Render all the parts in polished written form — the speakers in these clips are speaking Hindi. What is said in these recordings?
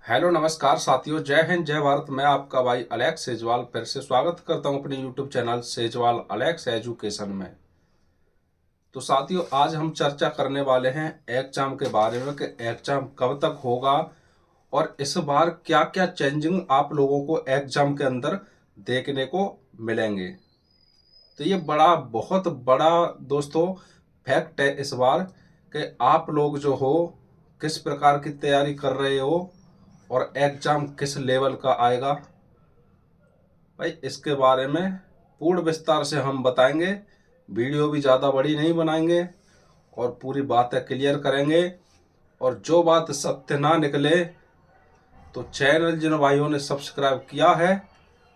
हेलो नमस्कार साथियों, जय हिंद जय भारत। मैं आपका भाई अलेक्स सेजवाल फिर से स्वागत करता हूं अपने YouTube channel Sejwal Alex education में। तो साथियों, आज हम चर्चा करने वाले हैं एग्जाम के बारे में कि एग्जाम कब तक होगा और इस बार क्या क्या चेंजिंग आप लोगों को एग्जाम के अंदर देखने को मिलेंगे। तो ये बहुत बड़ा दोस्तों फैक्ट है इस बार कि आप लोग जो हो किस प्रकार की तैयारी कर रहे हो और एग्जाम किस लेवल का आएगा। भाई इसके बारे में पूर्ण विस्तार से हम बताएंगे। वीडियो भी ज़्यादा बड़ी नहीं बनाएंगे और पूरी बातें क्लियर करेंगे। और जो बात सत्य ना निकले तो चैनल जिन भाइयों ने सब्सक्राइब किया है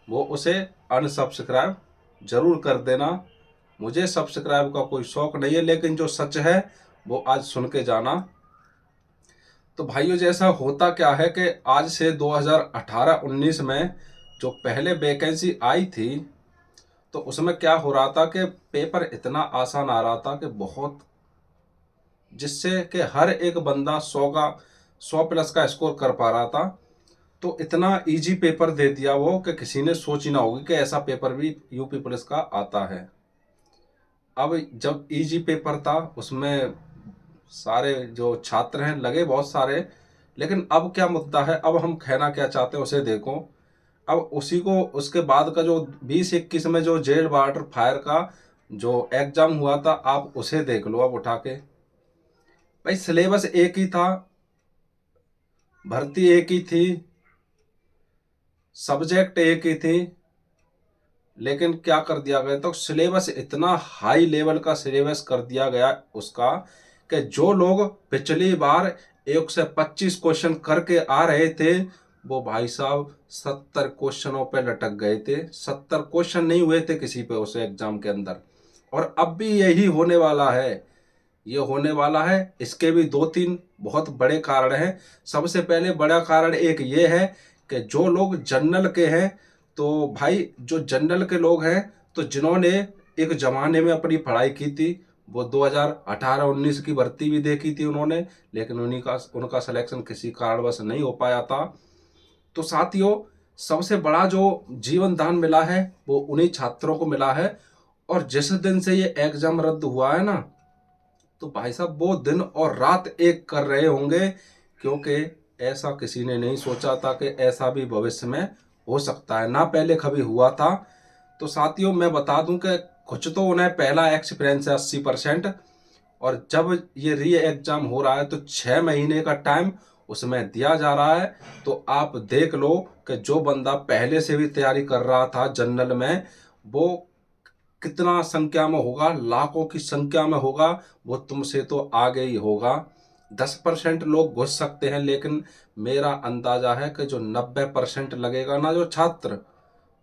वो उसे अनसब्सक्राइब जरूर कर देना। मुझे सब्सक्राइब का कोई शौक नहीं है, लेकिन जो सच है वो आज सुन के जाना। तो भाइयों, जैसा होता क्या है कि आज से 2018-19 में जो पहले वैकेंसी आई थी तो उसमें क्या हो रहा था कि पेपर इतना आसान आ रहा था कि बहुत, जिससे कि हर एक बंदा 100 प्लस का स्कोर कर पा रहा था। तो इतना इजी पेपर दे दिया वो कि किसी ने सोची ना होगी कि ऐसा पेपर भी यूपी पुलिस का आता है। अब जब इजी पेपर था उसमें सारे जो छात्र हैं लगे बहुत सारे, लेकिन अब क्या मुद्दा है, अब हम कहना क्या चाहते हैं उसे देखो। अब उसी को उसके बाद का जो 2021 में जो जेल वाटर फायर का जो एग्जाम हुआ था आप उसे देख लो अब उठा के। भाई सिलेबस एक ही था, भर्ती एक ही थी, सब्जेक्ट एक ही थी, लेकिन क्या कर दिया गया तो सिलेबस इतना हाई लेवल का सिलेबस कर दिया गया उसका कि जो लोग पिछली बार 125 क्वेश्चन करके आ रहे थे वो भाई साहब 70 क्वेश्चनों पे लटक गए थे। 70 क्वेश्चन नहीं हुए थे किसी पे उस एग्जाम के अंदर। और अब भी यही होने वाला है, ये होने वाला है। इसके भी दो तीन बहुत बड़े कारण हैं। सबसे पहले बड़ा कारण एक ये है कि जो लोग जनरल के हैं, तो भाई जो जनरल के लोग हैं तो जिन्होंने एक जमाने में अपनी पढ़ाई की थी वो 2018-19 की भर्ती भी देखी थी उन्होंने, लेकिन उनका सिलेक्शन किसी कारणवश नहीं हो पाया था। तो साथियों, सबसे बड़ा जो जीवन दान मिला है वो उन्हीं छात्रों को मिला है। और जिस दिन से ये एग्जाम रद्द हुआ है ना, तो भाई साहब वो दिन और रात एक कर रहे होंगे, क्योंकि ऐसा किसी ने नहीं सोचा था कि ऐसा भी भविष्य में हो सकता है, ना पहले कभी हुआ था। तो साथियों, मैं बता दूं कि कुछ तो उन्हें पहला एक्सपीरियंस है 80%। और जब ये री एग्जाम हो रहा है तो 6 महीने का टाइम उसमें दिया जा रहा है। तो आप देख लो कि जो बंदा पहले से भी तैयारी कर रहा था जनरल में, वो कितना संख्या में होगा, लाखों की संख्या में होगा, वो तुमसे तो आगे ही होगा। 10% लोग घुस सकते हैं, लेकिन मेरा अंदाजा है कि जो 90% लगेगा ना जो छात्र,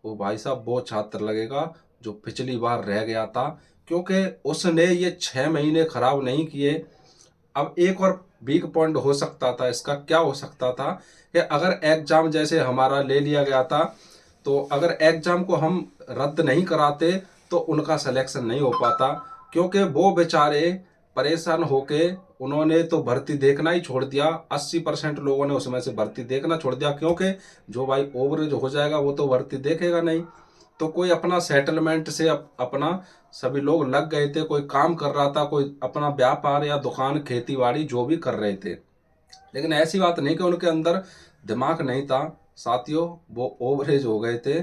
वो भाई साहब वो छात्र लगेगा जो पिछली बार रह गया था, क्योंकि उसने ये 6 महीने खराब नहीं किए। अब एक और वीक पॉइंट हो सकता था इसका, क्या हो सकता था कि अगर एग्जाम जैसे हमारा ले लिया गया था, तो अगर एग्जाम को हम रद्द नहीं कराते तो उनका सिलेक्शन नहीं हो पाता, क्योंकि वो बेचारे परेशान होके उन्होंने तो भर्ती देखना ही छोड़ दिया। 80% लोगों ने उसमें से भर्ती देखना छोड़ दिया, क्योंकि जो भाई ओवरेज हो जाएगा वो तो भर्ती देखेगा नहीं। तो कोई अपना सेटलमेंट से अपना सभी लोग लग गए थे, कोई काम कर रहा था, कोई अपना व्यापार या दुकान खेती बाड़ी जो भी कर रहे थे। लेकिन ऐसी बात नहीं कि उनके अंदर दिमाग नहीं था साथियों, वो ओवरेज हो गए थे।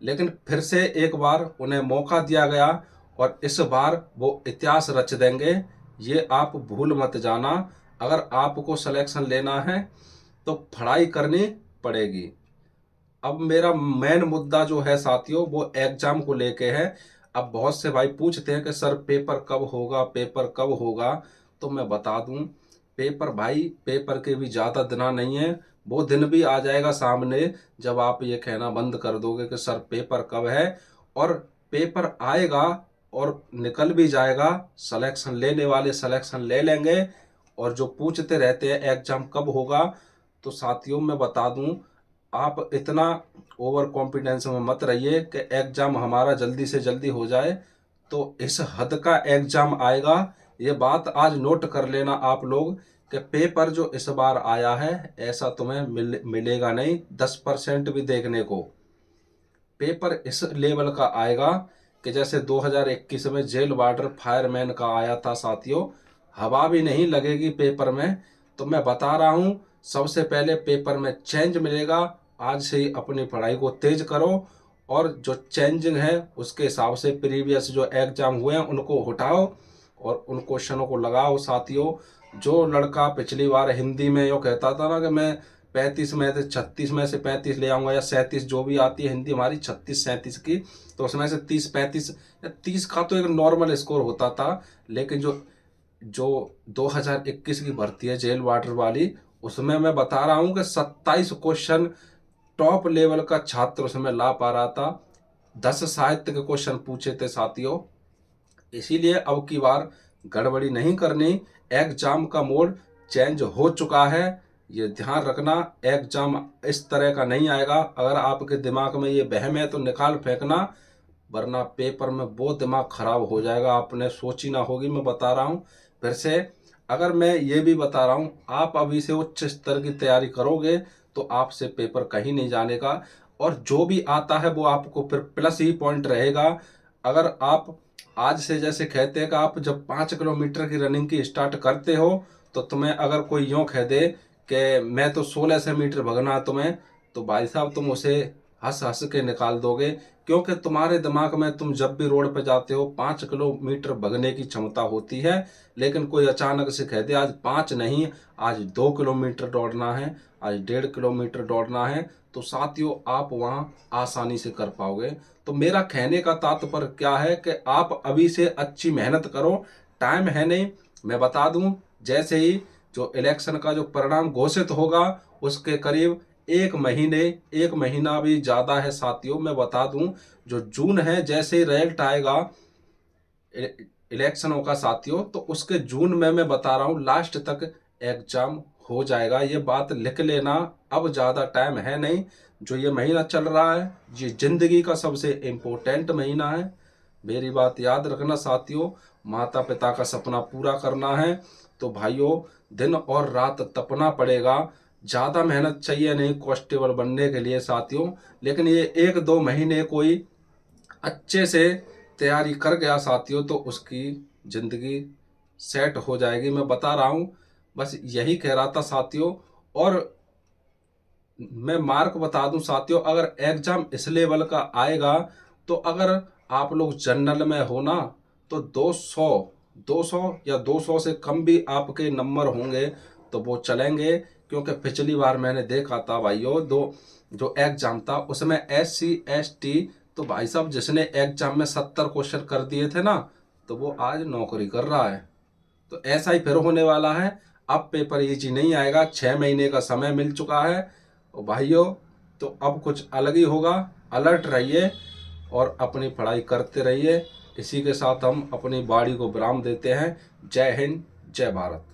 लेकिन फिर से एक बार उन्हें मौका दिया गया और इस बार वो इतिहास रच देंगे, ये आप भूल मत जाना। अगर आपको सिलेक्शन लेना है तो पढ़ाई करनी पड़ेगी। अब मेरा मेन मुद्दा जो है साथियों वो एग्जाम को लेके है। अब बहुत से भाई पूछते हैं कि सर पेपर कब होगा, पेपर कब होगा। तो मैं बता दूं, पेपर भाई पेपर के भी ज़्यादा दिन नहीं है। वो दिन भी आ जाएगा सामने जब आप ये कहना बंद कर दोगे कि सर पेपर कब है। और पेपर आएगा और निकल भी जाएगा, सिलेक्शन लेने वाले सिलेक्शन ले लेंगे। और जो पूछते रहते हैं एग्जाम कब होगा, तो साथियों मैं बता दूं, आप इतना ओवर कॉन्फिडेंस में मत रहिए कि एग्जाम हमारा जल्दी से जल्दी हो जाए। तो इस हद का एग्जाम आएगा, ये बात आज नोट कर लेना आप लोग, कि पेपर जो इस बार आया है ऐसा तुम्हें मिलेगा नहीं 10% भी देखने को। पेपर इस लेवल का आएगा कि जैसे 2021 में जेल वार्डर फायरमैन का आया था साथियों, हवा भी नहीं लगेगी पेपर में। तो मैं बता रहा हूं, सबसे पहले पेपर में चेंज मिलेगा। आज से ही अपनी पढ़ाई को तेज करो और जो चेंजिंग है उसके हिसाब से प्रीवियस जो एग्जाम हुए हैं उनको हटाओ और उन क्वेश्चनों को लगाओ साथियों। जो लड़का पिछली बार हिंदी में यो कहता था ना कि मैं 35 में से 36 में से 35 ले आऊंगा या 37, जो भी आती है हिंदी हमारी 36-37 की, तो उसमें से 30-35 या 30 का तो एक नॉर्मल स्कोर होता था। लेकिन जो जो 2021 की भर्ती है जेल वार्डर वाली, उसमें मैं बता रहा हूं कि 27 क्वेश्चन टॉप लेवल का छात्र उसमें ला पा रहा था। 10 साहित्य के क्वेश्चन पूछे थे साथियों। इसीलिए अब की बार गड़बड़ी नहीं करनी। एग्जाम का मोड चेंज हो चुका है, ये ध्यान रखना। एग्जाम इस तरह का नहीं आएगा। अगर आपके दिमाग में ये वहम है तो निकाल फेंकना, वरना पेपर में वो दिमाग खराब हो जाएगा, आपने सोची ना होगी। मैं बता रहा हूँ फिर से, अगर मैं ये भी बता रहा हूँ, आप अभी से उच्च स्तर की तैयारी करोगे तो आपसे पेपर कहीं नहीं जानेगा और जो भी आता है वो आपको फिर प्लस ही पॉइंट रहेगा। अगर आप आज से जैसे कहते हैं कि आप जब 5 किलोमीटर की रनिंग की स्टार्ट करते हो तो तुम्हें अगर कोई यूं कह दे कि मैं तो 1600 मीटर भगना है तुम्हें, तो भाई साहब तुम उसे हंस हंस के निकाल दोगे, क्योंकि तुम्हारे दिमाग में तुम जब भी रोड पे जाते हो 5 किलोमीटर भगने की क्षमता होती है। लेकिन कोई अचानक से कह दे आज 5 नहीं, आज 2 किलोमीटर दौड़ना है, आज 1.5 किलोमीटर दौड़ना है, तो साथियों आप वहां आसानी से कर पाओगे। तो मेरा कहने का तात्पर्य क्या है कि आप अभी से अच्छी मेहनत करो, टाइम है नहीं। मैं बता दूं, जैसे ही जो इलेक्शन का जो परिणाम घोषित होगा उसके करीब 1 महीना भी ज़्यादा है साथियों। मैं बता दूं, जो जून है जैसे ही रिजल्ट आएगा इलेक्शनों का साथियों, तो उसके जून में मैं बता रहा हूँ लास्ट तक एग्जाम हो जाएगा। ये बात लिख लेना, अब ज़्यादा टाइम है नहीं। जो ये महीना चल रहा है ये जिंदगी का सबसे इम्पोर्टेंट महीना है। मेरी बात याद रखना साथियों, माता पिता का सपना पूरा करना है तो भाइयों दिन और रात तपना पड़ेगा। ज़्यादा मेहनत चाहिए नहीं कांस्टेबल बनने के लिए साथियों, लेकिन ये 1-2 महीने कोई अच्छे से तैयारी कर गया साथियों तो उसकी ज़िंदगी सेट हो जाएगी। मैं बता रहा हूँ, बस यही कह रहा था साथियों। और मैं मार्क बता दूं साथियों, अगर एग्जाम इस लेवल का आएगा तो अगर आप लोग जनरल में हो ना तो 200 या 200 से कम भी आपके नंबर होंगे तो वो चलेंगे। क्योंकि पिछली बार मैंने देखा था भाइयों, दो जो एग्जाम था उसमें SC ST, तो भाई साहब जिसने एग्जाम में 70 क्वेश्चन कर दिए थे ना तो वो आज नौकरी कर रहा है। तो ऐसा ही फिर होने वाला है। अब पेपर इजी नहीं आएगा, 6 महीने का समय मिल चुका है और भाइयों तो अब कुछ अलग ही होगा। अलर्ट रहिए और अपनी पढ़ाई करते रहिए। इसी के साथ हम अपनी बाड़ी को विराम देते हैं। जय हिंद, जय भारत।